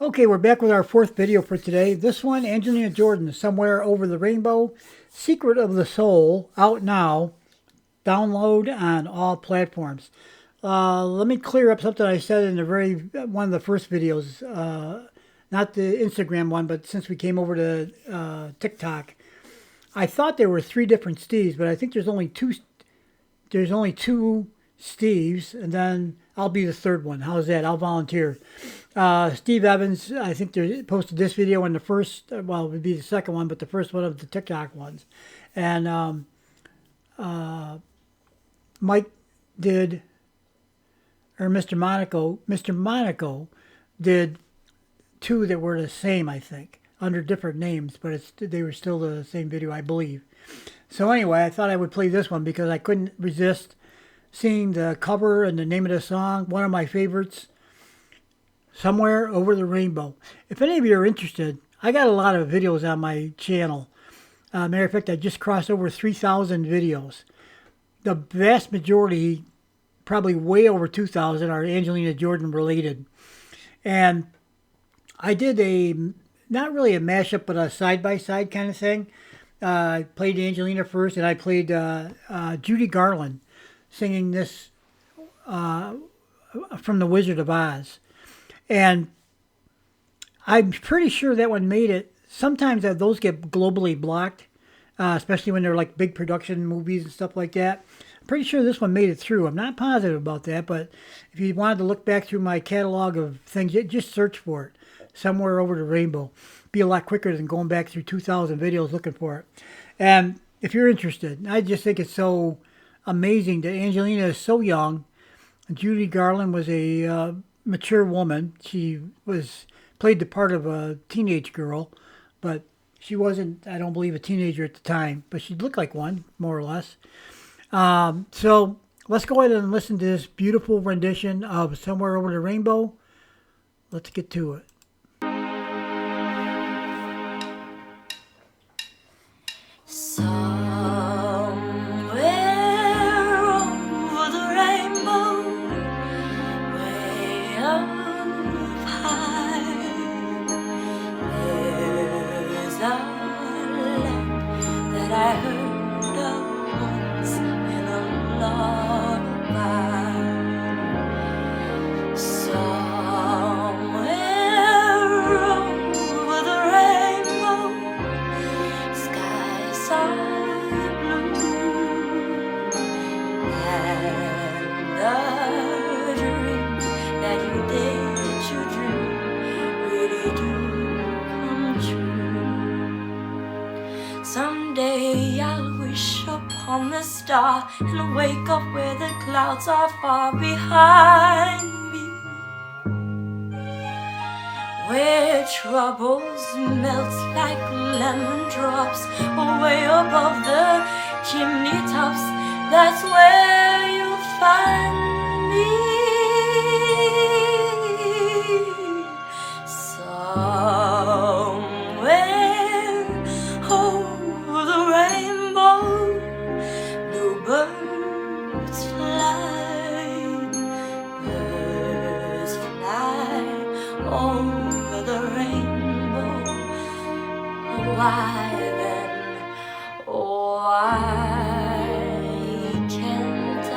Okay, we're back with our fourth video for today. This one, Angelina Jordan, Somewhere Over the Rainbow, Secret of the Soul, out now. Download on all platforms. Let me clear up something I said in the one of the first videos, not the Instagram one, but since we came over to TikTok. I thought there were three different Steves, but I think there's only two. There's only two Steves, and then I'll be the third one. How's that? I'll volunteer. Steve Evans, I think they posted this video in the first, well, it would be the second one, but the first one of the TikTok ones. And Mike did, or Mr. Monaco did two that were the same, I think, under different names, but they were still the same video, I believe. So anyway, I thought I would play this one because I couldn't resist seeing the cover and the name of the song. One of my favorites, Somewhere Over the Rainbow. If any of you are interested, I got a lot of videos on my channel. Matter of fact, I just crossed over 3,000 videos. The vast majority, probably way over 2,000, are Angelina Jordan related. And I did not really a mashup, but a side-by-side kind of thing. I played Angelina first, and I played Judy Garland singing this from The Wizard of Oz. And I'm pretty sure that one made it. Sometimes those get globally blocked, especially when they're like big production movies and stuff like that. I'm pretty sure this one made it through. I'm not positive about that, but if you wanted to look back through my catalog of things, just search for it. Somewhere Over the Rainbow. Be a lot quicker than going back through 2,000 videos looking for it. And if you're interested, I just think it's so amazing that Angelina is so young. Judy Garland was a mature woman. She played the part of a teenage girl, but she wasn't, I don't believe, a teenager at the time, but she looked like one, more or less. So let's go ahead and listen to this beautiful rendition of Somewhere Over the Rainbow. Let's get to it. That I heard of once in a lullaby. Somewhere over the rainbow, skies are blue, and the dreams that you did you dream really do come true. Someday I'll wish upon the star and wake up where the clouds are far behind me, where troubles melt like lemon drops away above the chimney tops. That's where you'll find me. Over the rainbow, why then, why can't I?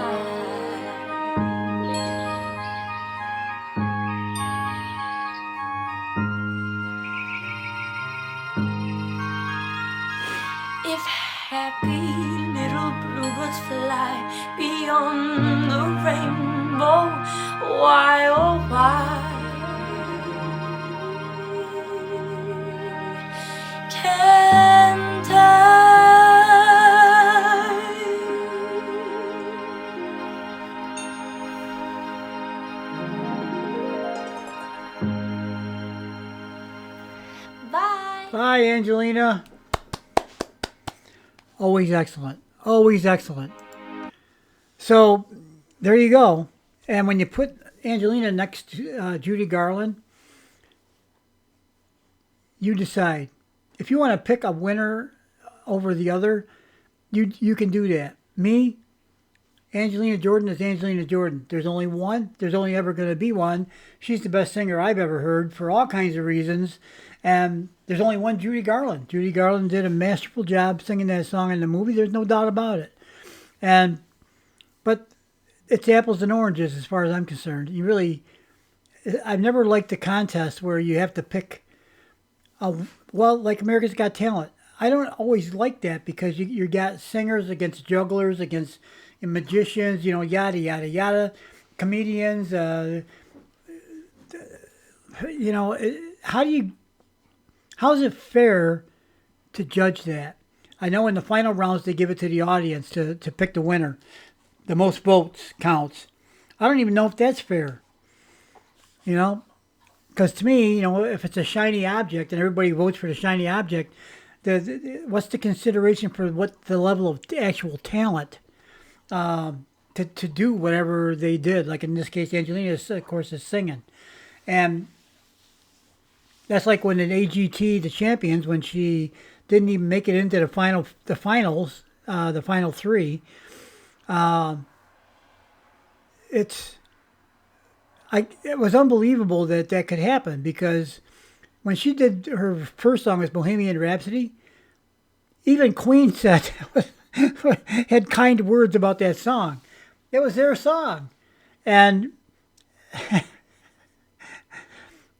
If happy little bluebirds fly beyond the rainbow, why, oh why can't I? Bye. Bye, Angelina. Always excellent. Always excellent. So, there you go. And when you put Angelina next to Judy Garland, you decide. If you want to pick a winner over the other, you can do that. Me, Angelina Jordan is Angelina Jordan. There's only one. There's only ever going to be one. She's the best singer I've ever heard for all kinds of reasons. And there's only one Judy Garland. Judy Garland did a masterful job singing that song in the movie. There's no doubt about it. And but it's apples and oranges as far as I'm concerned. I've never liked the contest where you have to pick. Like America's Got Talent. I don't always like that because you got singers against jugglers against magicians, yada yada yada, comedians. How do you? How is it fair to judge that? I know in the final rounds they give it to the audience to pick the winner. The most votes counts. I don't even know if that's fair. Because to me, if it's a shiny object and everybody votes for the shiny object, what's the consideration for what the level of actual talent to do whatever they did? Like in this case, Angelina, of course, is singing. And that's like when in AGT, the champions, when she didn't even make it into the finals, the final three. It was unbelievable that could happen because when she did her first song was Bohemian Rhapsody, even Queen said had kind words about that song. It was their song, and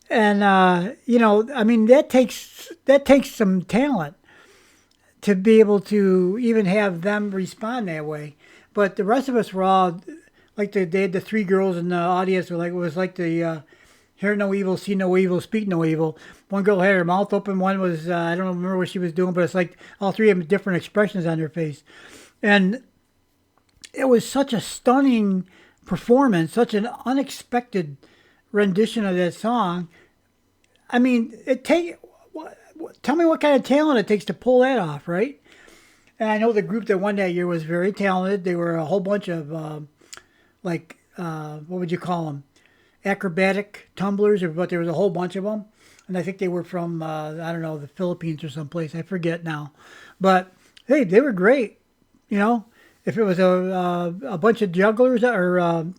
that takes some talent to be able to even have them respond that way. But the rest of us were all like they had the three girls in the audience were like it was like the hear no evil, see no evil, speak no evil. One girl had her mouth open. One was I don't remember what she was doing, but it's like all three of them different expressions on their face, and it was such a stunning performance, such an unexpected rendition of that song. I mean, tell me what kind of talent it takes to pull that off, right? And I know the group that won that year was very talented. They were a whole bunch of what would you call them? Acrobatic tumblers, but there was a whole bunch of them. And I think they were from, I don't know, the Philippines or someplace. I forget now. But, hey, they were great. If it was a bunch of jugglers or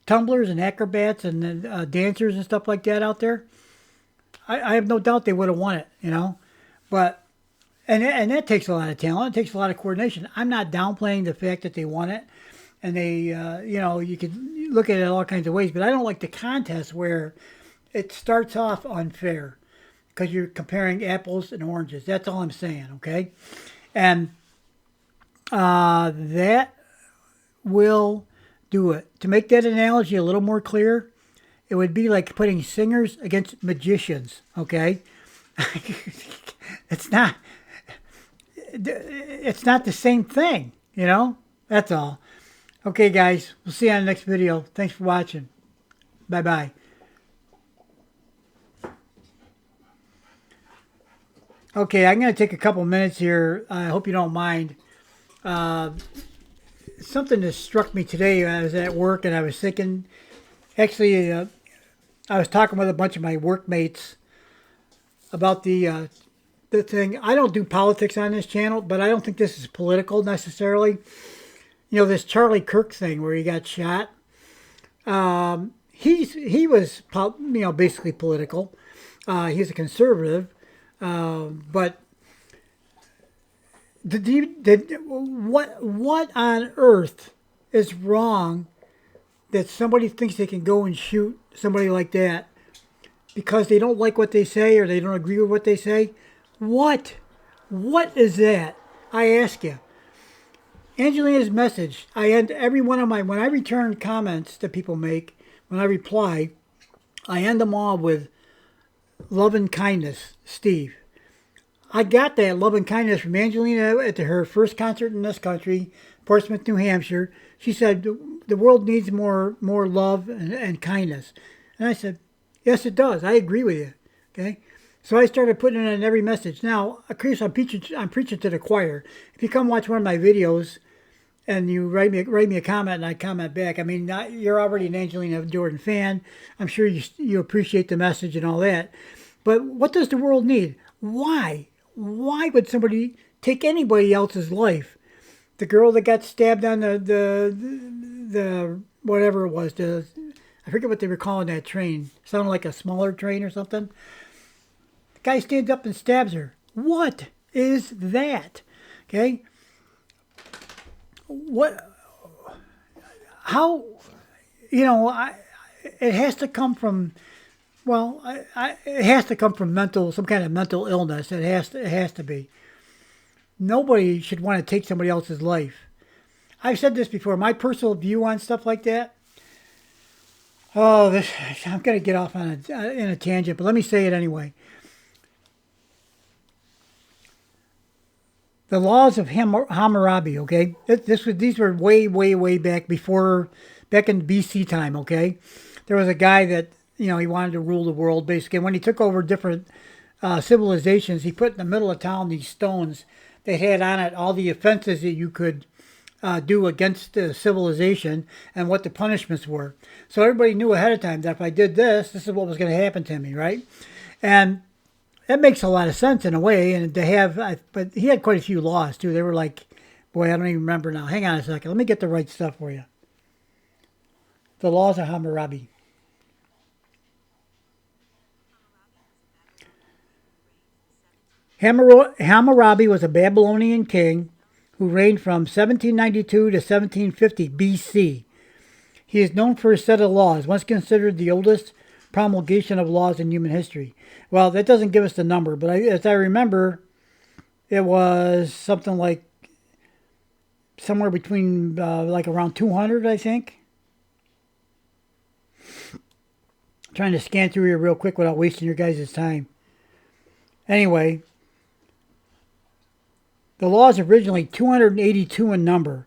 tumblers and acrobats and dancers and stuff like that out there, I have no doubt they would have won it, But, and that takes a lot of talent. It takes a lot of coordination. I'm not downplaying the fact that they won it. And they, you could look at it all kinds of ways. But I don't like the contest where it starts off unfair because you're comparing apples and oranges. That's all I'm saying, okay? And that will do it. To make that analogy a little more clear, it would be like putting singers against magicians, okay? It's not the same thing, That's all. Okay, guys, we'll see you on the next video. Thanks for watching. Bye-bye. Okay, I'm going to take a couple minutes here. I hope you don't mind. Something that struck me today. I was at work and I was thinking, actually, I was talking with a bunch of my workmates about the thing. I don't do politics on this channel, but I don't think this is political necessarily. This Charlie Kirk thing where he got shot. He was basically political. He's a conservative, but what on earth is wrong that somebody thinks they can go and shoot somebody like that because they don't like what they say or they don't agree with what they say? What is that? I ask you. Angelina's message, I end every one of when I return comments that people make, when I reply, I end them all with love and kindness, Steve. I got that love and kindness from Angelina at her first concert in this country, Portsmouth, New Hampshire. She said, the world needs more love and kindness. And I said, yes, it does. I agree with you. Okay? So I started putting it in every message. Now, Chris, I'm preaching to the choir. If you come watch one of my videos and you write me a comment and I comment back, I mean, you're already an Angelina Jordan fan. I'm sure you appreciate the message and all that. But what does the world need? Why? Why would somebody take anybody else's life The girl that got stabbed on the whatever it was, I forget what they were calling that train. Sounded like a smaller train or something. The guy stands up and stabs her. What is that? Okay. What? How? It has to come from. Well, it has to come from some kind of mental illness. It has to be. Nobody should want to take somebody else's life. I've said this before. My personal view on stuff like that. Oh, I'm going to get off on in a tangent, but let me say it anyway. The laws of Hammurabi, okay? These were way, way, way back in BC time, okay? There was a guy that, he wanted to rule the world, basically. And when he took over different civilizations, he put in the middle of town these stones that had on it all the offenses that you could do against the civilization and what the punishments were. So everybody knew ahead of time that if I did this is what was going to happen to me, right? And that makes a lot of sense in a way. And but he had quite a few laws too. They were like, boy, I don't even remember now. Hang on a second. Let me get the right stuff for you. The laws of Hammurabi. Hammurabi was a Babylonian king who reigned from 1792 to 1750 BC. He is known for his set of laws, once considered the oldest promulgation of laws in human history. Well, that doesn't give us the number, but as I remember, it was something like somewhere between like around 200, I think. Trying to scan through here real quick without wasting your guys' time. Anyway, the laws, originally 282 in number,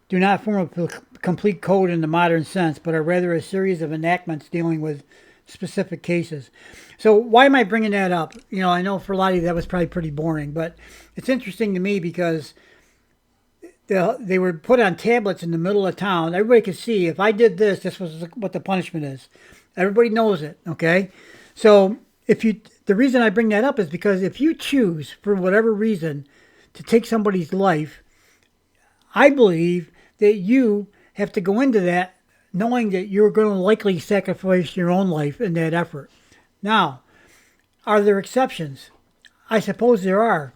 do not form a complete code in the modern sense, but are rather a series of enactments dealing with specific cases. So why am I bringing that up? I know for a lot of you that was probably pretty boring, but it's interesting to me because they were put on tablets in the middle of town. Everybody could see, if I did this, this was what the punishment is. Everybody knows it, okay? So the reason I bring that up is because if you choose, for whatever reason, to take somebody's life, I believe that you have to go into that knowing that you're going to likely sacrifice your own life in that effort. Now, are there exceptions? I suppose there are.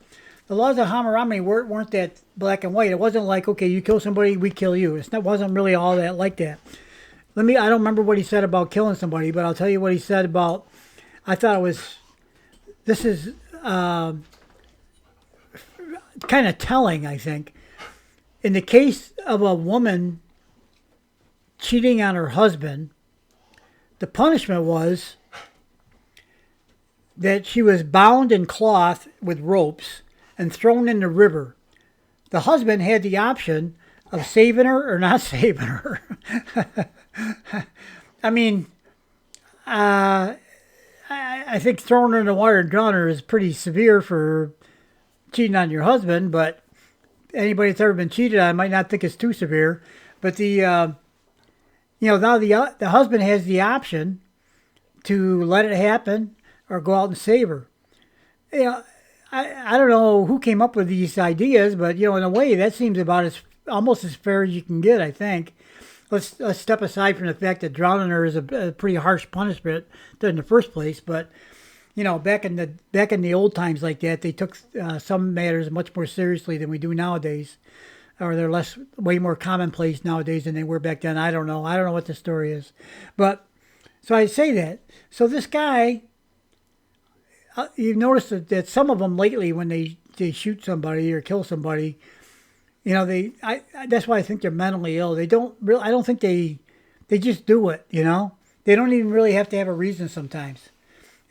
The laws of Hammurabi weren't that black and white. It wasn't like, okay, you kill somebody, we kill you. It wasn't really all that like that. I don't remember what he said about killing somebody, but I'll tell you what he said about, I thought it was, this is kind of telling, I think. In the case of a woman cheating on her husband, the punishment was that she was bound in cloth with ropes and thrown in the river. The husband had the option of saving her or not saving her. I think throwing her in the water and drowning her is pretty severe for cheating on your husband, but anybody that's ever been cheated on might not think it's too severe. But now the husband has the option to let it happen or go out and save her. I don't know who came up with these ideas, but in a way that seems about almost as fair as you can get, I think. Let's step aside from the fact that drowning her is a pretty harsh punishment in the first place, but back in the old times like that, they took some matters much more seriously than we do nowadays, or they're way more commonplace nowadays than they were back then. I don't know what the story is, but so I say that. So this guy, you've noticed that some of them lately, when they shoot somebody or kill somebody, that's why I think they're mentally ill. I don't think they just do it. They don't even really have to have a reason sometimes.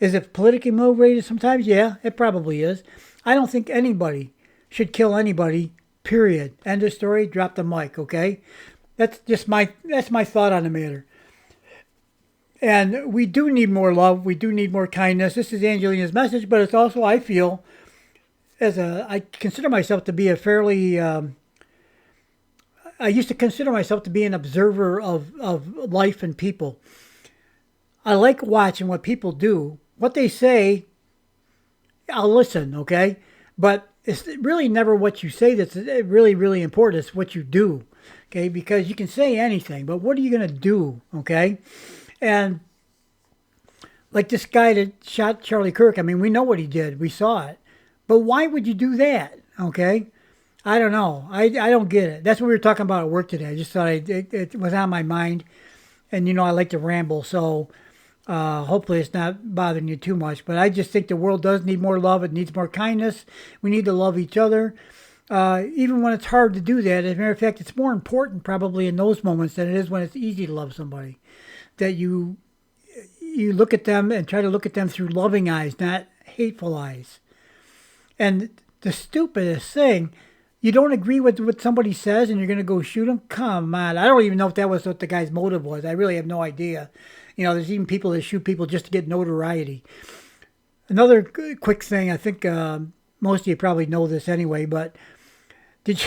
Is it politically motivated sometimes? Yeah, it probably is. I don't think anybody should kill anybody, period. End of story, drop the mic, okay? That's my thought on the matter. And we do need more love. We do need more kindness. This is Angelina's message, but it's also, I feel, I consider myself to be a fairly, I used to consider myself to be an observer of life and people. I like watching what people do. What they say, I'll listen, okay? But it's really never what you say that's really, really important. It's what you do, okay? Because you can say anything, but what are you going to do, okay? And like this guy that shot Charlie Kirk, I mean, we know what he did. We saw it. But why would you do that, okay? I don't know. I don't get it. That's what we were talking about at work today. I just thought it was on my mind. And, I like to ramble, so hopefully it's not bothering you too much. But I just think the world does need more love. It needs more kindness. We need to love each other, even when it's hard to do that. As a matter of fact, it's more important probably in those moments than it is when it's easy to love somebody. That you look at them and try to look at them through loving eyes, not hateful eyes. And the stupidest thing, you don't agree with what somebody says and you're going to go shoot them? Come on. I don't even know if that was what the guy's motive was. I really have no idea. There's even people that shoot people just to get notoriety. Another quick thing, I think most of you probably know this anyway, but did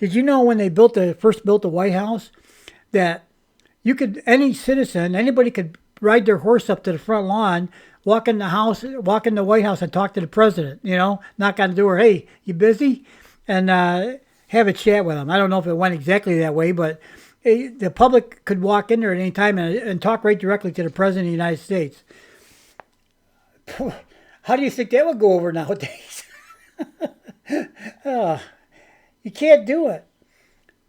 you know when they first built the White House that any citizen, anybody could ride their horse up to the front lawn, walk in the White House and talk to the president, knock on the door, hey, you busy? And have a chat with him. I don't know if it went exactly that way, but the public could walk in there at any time and talk right directly to the president of the United States. How do you think that would go over nowadays? You can't do it.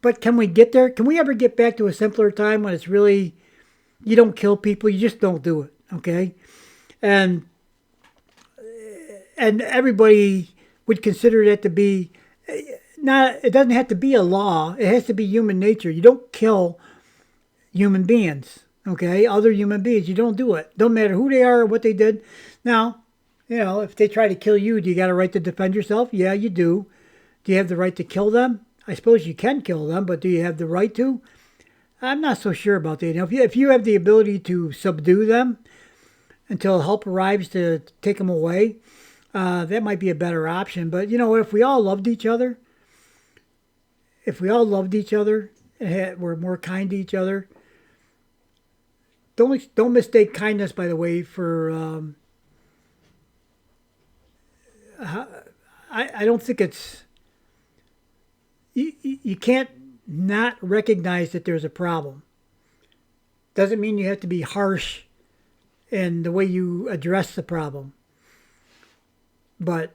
But can we get there? Can we ever get back to a simpler time when it's really, you don't kill people, you just don't do it, okay? And everybody would consider that to be it doesn't have to be a law. It has to be human nature. You don't kill human beings, okay? Other human beings. You don't do it. Don't matter who they are or what they did. Now, if they try to kill you, do you got a right to defend yourself? Yeah, you do. Do you have the right to kill them? I suppose you can kill them, but do you have the right to? I'm not so sure about that. If you have the ability to subdue them until help arrives to take them away, that might be a better option. But if we all loved each other, and were more kind to each other, don't mistake kindness, by the way, for I don't think it's you can't not recognize that there's a problem. Doesn't mean you have to be harsh in the way you address the problem. But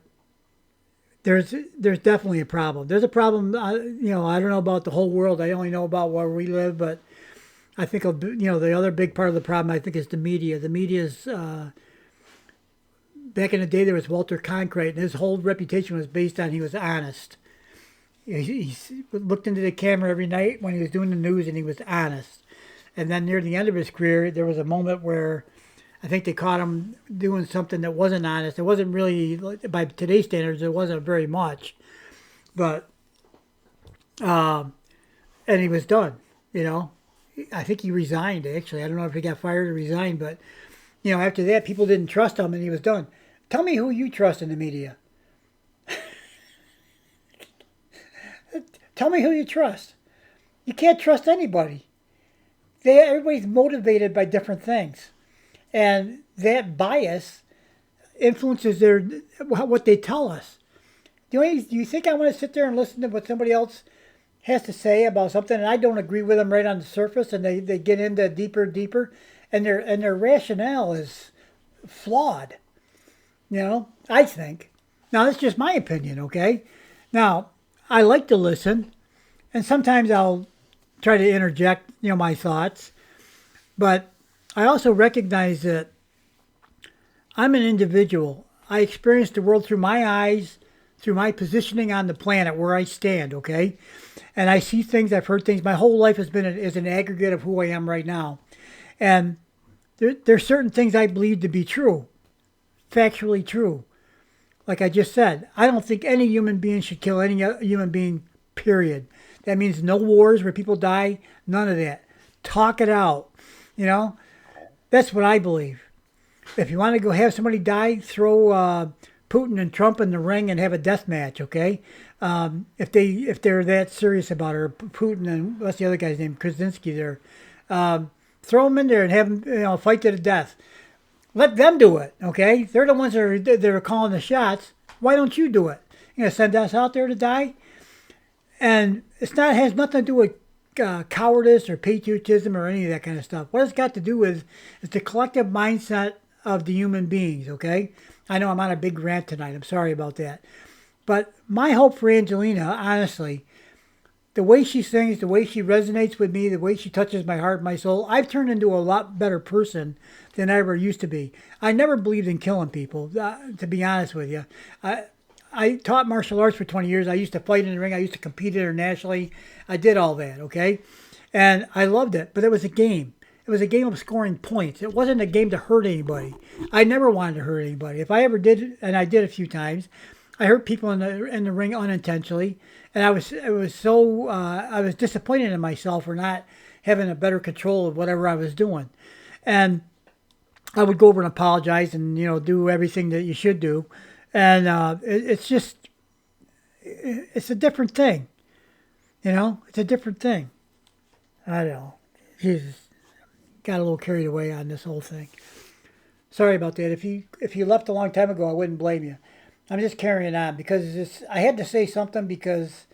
there's definitely a problem. There's a problem. I don't know about the whole world. I only know about where we live. But I think the other big part of the problem, I think, is the media. The media's back in the day there was Walter Cronkite, and his whole reputation was based on he was honest. He looked into the camera every night when he was doing the news, and he was honest. And then near the end of his career, there was a moment where I think they caught him doing something that wasn't honest. It wasn't really, by today's standards, it wasn't very much. But, and he was done, I think he resigned, actually. I don't know if he got fired or resigned, but, after that, people didn't trust him and he was done. Tell me who you trust in the media. Tell me who you trust. You can't trust anybody. Everybody's motivated by different things. And that bias influences what they tell us. Do you think I want to sit there and listen to what somebody else has to say about something and I don't agree with them right on the surface and they get into deeper and their rationale is flawed? I think. Now, that's just my opinion, okay? Now, I like to listen, and sometimes I'll try to interject, my thoughts, but I also recognize that I'm an individual. I experience the world through my eyes, through my positioning on the planet where I stand, okay? And I see things, I've heard things. My whole life has been is an aggregate of who I am right now. And there's certain things I believe to be true, factually true. Like I just said, I don't think any human being should kill any human being, period. That means no wars where people die, none of that. Talk it out, That's what I believe. If you want to go have somebody die, throw Putin and Trump in the ring and have a death match, okay? If they're that serious about it, or Putin and what's the other guy's name, Krasinski there, throw them in there and have them fight to the death. Let them do it, okay? They're the ones that are calling the shots. Why don't you do it? You're gonna send us out there to die, and has nothing to do with cowardice or patriotism or any of that kind of stuff. What it's got to do with is the collective mindset of the human beings. Okay, I know I'm on a big rant tonight. I'm sorry about that, but my hope for Angelina, honestly, the way she sings, the way she resonates with me, the way she touches my heart, my soul, I've turned into a lot better person than I ever used to be. I never believed in killing people, to be honest with you. I taught martial arts for 20 years. I used to fight in the ring. I used to compete internationally. I did all that, okay? And I loved it, but it was a game. It was a game of scoring points. It wasn't a game to hurt anybody. I never wanted to hurt anybody. If I ever did, and I did a few times, I hurt people in the ring unintentionally, and I was disappointed in myself for not having a better control of whatever I was doing, and I would go over and apologize and do everything that you should do, and it's a different thing, it's a different thing. I don't know, Jesus, got a little carried away on this whole thing. Sorry about that. If you left a long time ago, I wouldn't blame you. I'm just carrying on because I had to say something because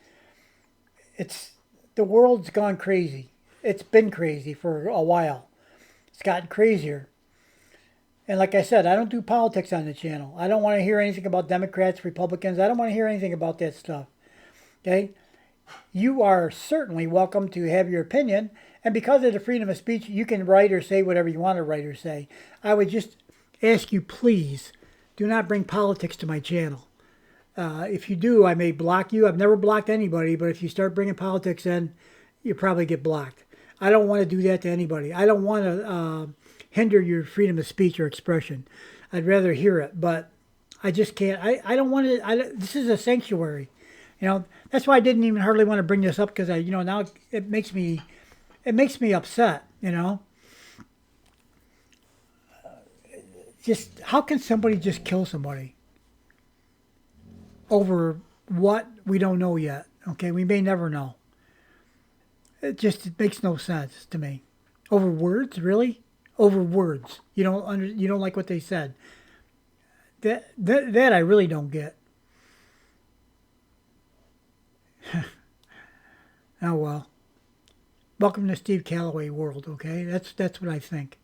the world's gone crazy. It's been crazy for a while. It's gotten crazier. And like I said, I don't do politics on the channel. I don't want to hear anything about Democrats, Republicans. I don't want to hear anything about that stuff. Okay? You are certainly welcome to have your opinion. And because of the freedom of speech, you can write or say whatever you want to write or say. I would just ask you, please, do not bring politics to my channel. If you do, I may block you. I've never blocked anybody, but if you start bringing politics in, you probably get blocked. I don't want to do that to anybody. I don't want to hinder your freedom of speech or expression. I'd rather hear it, but I just can't. I don't want to. This is a sanctuary. That's why I didn't even hardly want to bring this up because now it makes me upset. Just how can somebody just kill somebody over what we don't know yet? Okay, we may never know. It makes no sense to me. Over words, really? Over words. You don't like what they said. That I really don't get. Oh well. Welcome to Steve Calloway world. Okay, that's what I think.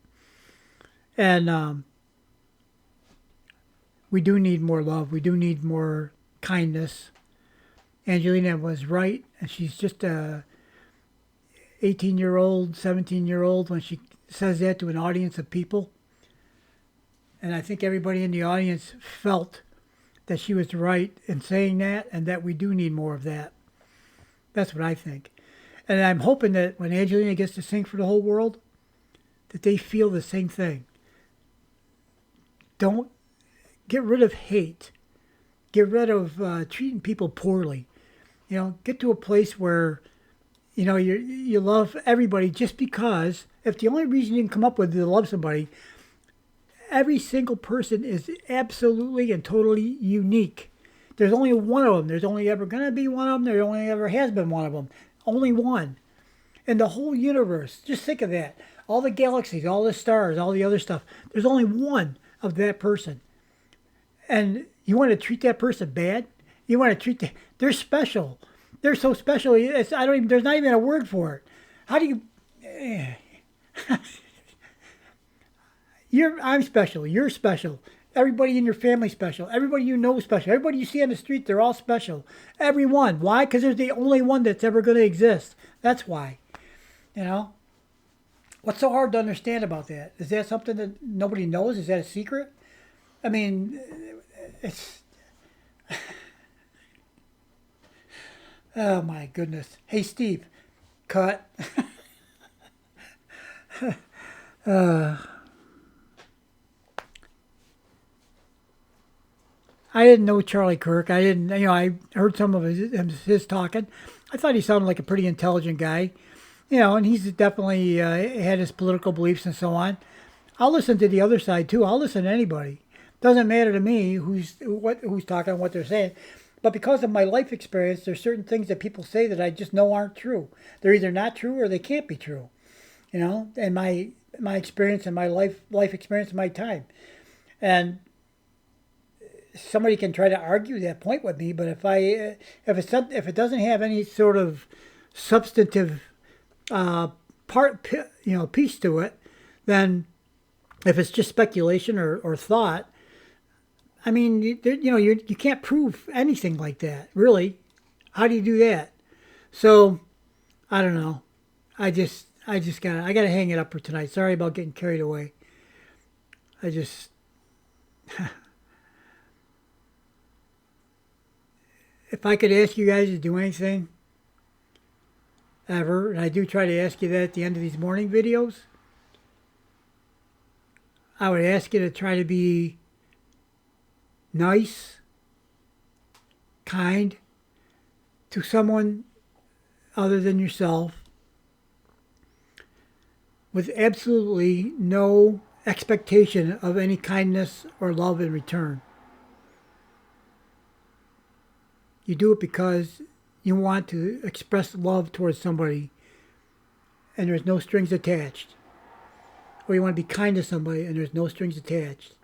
And we do need more love. We do need more kindness. Angelina was right, and she's just a 18-year-old, 17-year-old when she says that to an audience of people. And I think everybody in the audience felt that she was right in saying that, and that we do need more of that. That's what I think. And I'm hoping that when Angelina gets to sing for the whole world, that they feel the same thing. Don't get rid of hate. Get rid of treating people poorly. Get to a place where, you love everybody just because if the only reason you can come up with is to love somebody, every single person is absolutely and totally unique. There's only one of them. There's only ever going to be one of them. There only ever has been one of them. Only one. In the whole universe. Just think of that. All the galaxies, all the stars, all the other stuff. There's only one of that person. And you want to treat that person bad? You want to they're special. They're so special. There's not even a word for it. How do you... I'm special. You're special. Everybody in your family special. Everybody you know special. Everybody you see on the street, they're all special. Everyone. Why? Because there's the only one that's ever going to exist. That's why. What's so hard to understand about that? Is that something that nobody knows? Is that a secret? I mean, it's... Oh my goodness. Hey Steve, cut. I didn't know Charlie Kirk. I heard some of his talking. I thought he sounded like a pretty intelligent guy, and he's definitely had his political beliefs and so on. I'll listen to the other side too. I'll listen to anybody. Doesn't matter to me who's talking and what they're saying. But because of my life experience, there's certain things that people say that I just know aren't true. They're either not true or they can't be true. And my experience and my life experience and my time. And somebody can try to argue that point with me, but if it doesn't have any sort of substantive piece to it, then if it's just speculation or thought, I mean, you can't prove anything like that, really. How do you do that? So, I don't know. I gotta hang it up for tonight. Sorry about getting carried away. I just, if I could ask you guys to do anything ever, and I do try to ask you that at the end of these morning videos, I would ask you to try to be nice, kind to someone other than yourself, with absolutely no expectation of any kindness or love in return. You do it because you want to express love towards somebody and there's no strings attached. Or you want to be kind to somebody and there's no strings attached.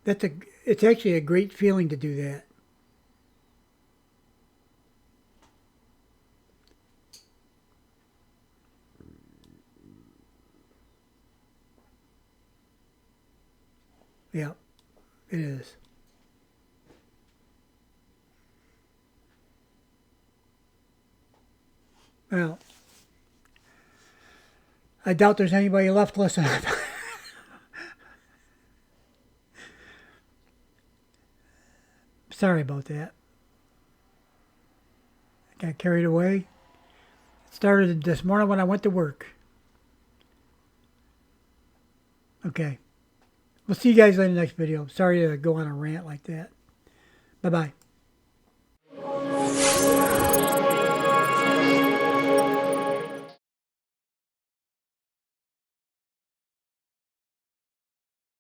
It's actually a great feeling to do that. Yeah, it is. Well, I doubt there's anybody left listening. Sorry about that. I got carried away. It started this morning when I went to work. Okay. We'll see you guys in the next video. Sorry to go on a rant like that. Bye-bye.